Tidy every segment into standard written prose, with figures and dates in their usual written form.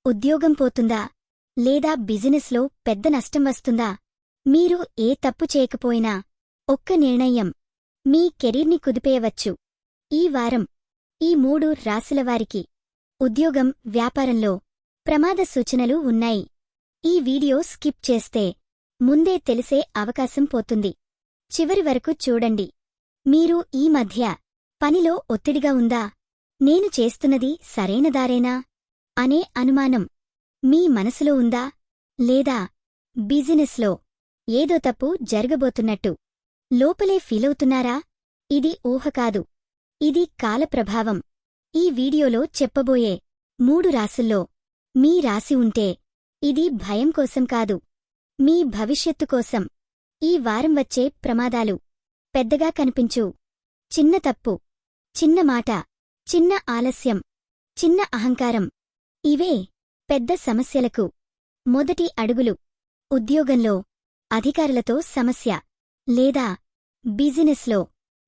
ఉద్యోగం పోతుందా? లేదా బిజినెస్లో పెద్ద నష్టం వస్తుందా? మీరు ఏ తప్పు చేయకపోయినా ఒక్క నిర్ణయం మీ కెరీర్ని కుదిపేయవచ్చు. ఈ వారం ఈ 3 రాశులవారికి ఉద్యోగం, వ్యాపారంలో ప్రమాద సూచనలు ఉన్నాయి. ఈ వీడియో స్కిప్ చేస్తే ముందే తెలిసే అవకాశం పోతుంది. చివరి వరకు చూడండి. మీరు ఈ మధ్య పనిలో ఒత్తిడిగా ఉందా? నేను చేస్తున్నది సరైన దారేనా అనే అనుమానం మీ మనసులో ఉందా? లేదా బిజినెస్లో ఏదో తప్పు జరగబోతున్నట్టు లోపలే ఫీలవుతున్నారా? ఇది ఊహ కాదు, ఇది కాలప్రభావం. ఈ వీడియోలో చెప్పబోయే 3 రాశుల్లో మీ రాశి ఉంటే ఇది భయం కోసం కాదు, మీ భవిష్యత్తు కోసం. ఈ వారం వచ్చే ప్రమాదాలు పెద్దగా కనిపించు. చిన్న తప్పు, చిన్న మాట, చిన్న ఆలస్యం, చిన్న అహంకారం, ఇవే పెద్ద సమస్యలకు మొదటి అడుగులు. ఉద్యోగంలో అధికారులతో సమస్య, లేదా బిజినెస్లో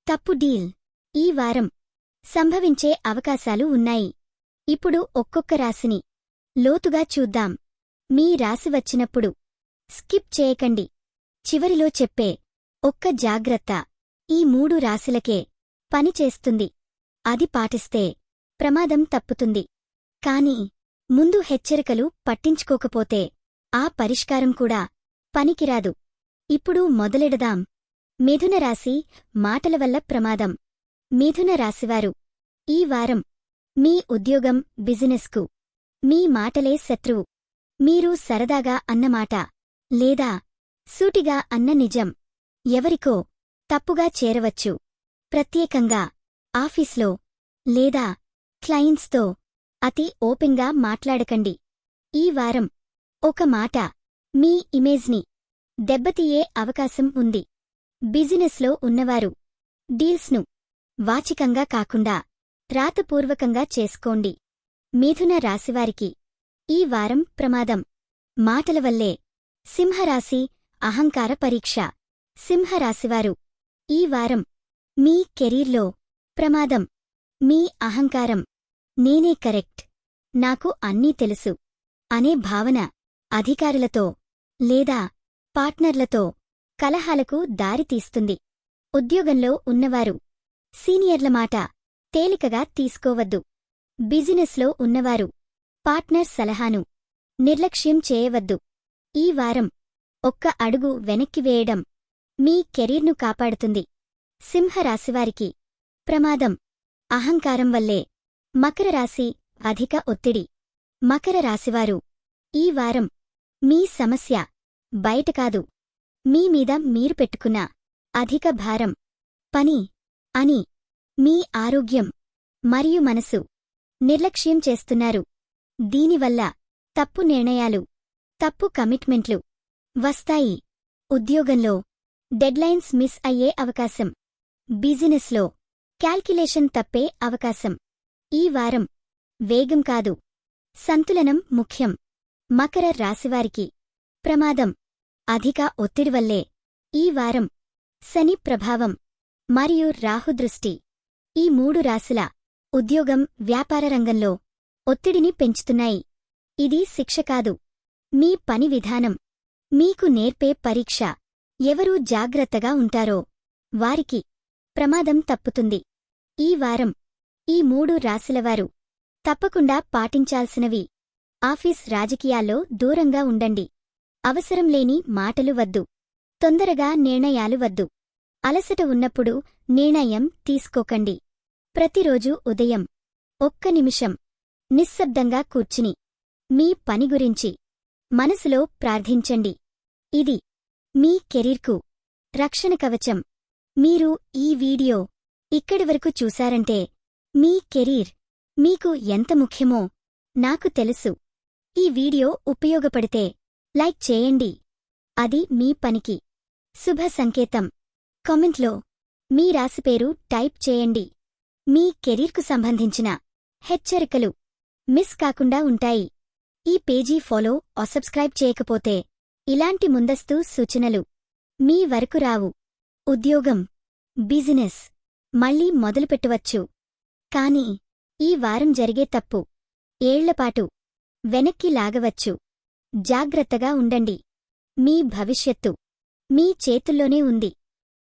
తప్పు డీల్ ఈ వారం సంభవించే అవకాశాలు ఉన్నాయి. ఇప్పుడు ఒక్కొక్క రాశిని లోతుగా చూద్దాం. మీ రాశి వచ్చినప్పుడు స్కిప్ చేయకండి. చివరిలో చెప్పే ఒక్క జాగ్రత్త ఈ 3 రాశులకే పనిచేస్తుంది. అది పాటిస్తే ప్రమాదం తప్పుతుంది. కాని ముందు హెచ్చరికలు పట్టించుకోకపోతే ఆ పరిష్కారం కూడా పనికిరాదు. ఇప్పుడు మొదలెడదాం. మిథున రాశి, మాటల వల్ల ప్రమాదం. మిథున రాశివారు ఈ వారం మీ ఉద్యోగం, బిజినెస్కు మీ మాటలే శత్రువు. మీరు సరదాగా అన్నమాట, లేదా సూటిగా అన్న నిజం ఎవరికో తప్పుగా చేరవచ్చు. ప్రత్యేకంగా ఆఫీస్లో లేదా క్లయింట్స్తో అతి ఓపెన్గా మాట్లాడకండి. ఈ వారం ఒక మాట మీ ఇమేజ్ని దెబ్బతీయే అవకాశం ఉంది. బిజినెస్లో ఉన్నవారు డీల్స్ను వాచికంగా కాకుండా రాతపూర్వకంగా చేసుకోండి. మిథున రాశివారికి ఈ వారం ప్రమాదం మాటల వల్లే. సింహరాశి, అహంకార పరీక్ష. సింహరాశివారు ఈ వారం మీ కెరీర్లో ప్రమాదం మీ అహంకారం. నేనే కరెక్ట్, నాకు అన్నీ తెలుసు అనే భావన అధికారులతో లేదా పార్ట్నర్లతో కలహాలకు దారితీస్తుంది. ఉద్యోగంలో ఉన్నవారు సీనియర్ల మాట తేలికగా తీసుకోవద్దు. బిజినెస్లో ఉన్నవారు పార్ట్నర్ సలహాను నిర్లక్ష్యం చేయవద్దు. ఈ వారం ఒక్క అడుగు వెనక్కి వేయడం మీ కెరీర్ను కాపాడుతుంది. సింహరాశివారికి ప్రమాదం అహంకారం వల్లే. మకర రాశి, అధిక ఒత్తిడి. మకర రాశివారు ఈ వారం మీ సమస్య బయట కాదు, మీ మీద మీరు పెట్టుకున్న అధిక భారం. పని అని మీ ఆరోగ్యం మరియు మనసు నిర్లక్ష్యం చేస్తున్నారు. దీనివల్ల తప్పు నిర్ణయాలు, తప్పు కమిట్మెంట్లు వస్తాయి. ఉద్యోగంలో డెడ్లైన్స్ మిస్ అయ్యే అవకాశం. బిజినెస్లో క్యాల్క్యులేషన్ తప్పే అవకాశం. ఈ వారం వేగం కాదు, సంతులనం ముఖ్యం. మకర రాశివారికి ప్రమాదం అధిక ఒత్తిడి వల్లే. ఈ వారం శని ప్రభావం మరియు రాహుదృష్టి ఈ 3 రాశుల ఉద్యోగం, వ్యాపార రంగంలో ఒత్తిడిని పెంచుతున్నాయి. ఇది శిక్ష కాదు, మీ పని విధానం మీకు నేర్పే పరీక్ష. ఎవరూ జాగ్రత్తగా ఉంటారో వారికి ప్రమాదం తప్పుతుంది. ఈ వారం ఈ 3 రాశులవారు తప్పకుండా పాటించాల్సినవి. ఆఫీస్ రాజకీయాల్లో దూరంగా ఉండండి. అవసరం లేని మాటలు వద్దు. తొందరగా నిర్ణయాలు వద్దు. అలసట ఉన్నప్పుడు నిర్ణయం తీసుకోకండి. ప్రతిరోజూ ఉదయం ఒక్క నిమిషం నిశ్శబ్దంగా కూర్చుని మీ పని గురించి మనసులో ప్రార్థించండి. ఇది మీ కెరీర్కు రక్షణ కవచం. మీరు ఈ వీడియో ఇక్కడి వరకు చూశారంటే మీ కెరీర్ మీకు ఎంత ముఖ్యమో నాకు తెలుసు. ఈ వీడియో ఉపయోగపడితే లైక్ చేయండి, అది మీ పనికి శుభ సంకేతం. కామెంట్లో మీ రాశి పేరు టైప్ చేయండి. మీ కెరీర్కు సంబంధించిన హెచ్చరికలు మిస్ కాకుండా ఉంటాయి. ఈ పేజీ ఫాలో సబ్స్క్రైబ్ చేయకపోతే ఇలాంటి ముందస్తు సూచనలు మీ వరకు రావు. ఉద్యోగం, బిజినెస్ మళ్ళీ మొదలుపెట్టవచ్చు. కానీ ఈ వారం జరిగే తప్పు ఏళ్లపాటు వెనక్కి లాగవచ్చు. జాగ్రత్తగా ఉండండి. మీ భవిష్యత్తు మీ చేతుల్లోనే ఉంది.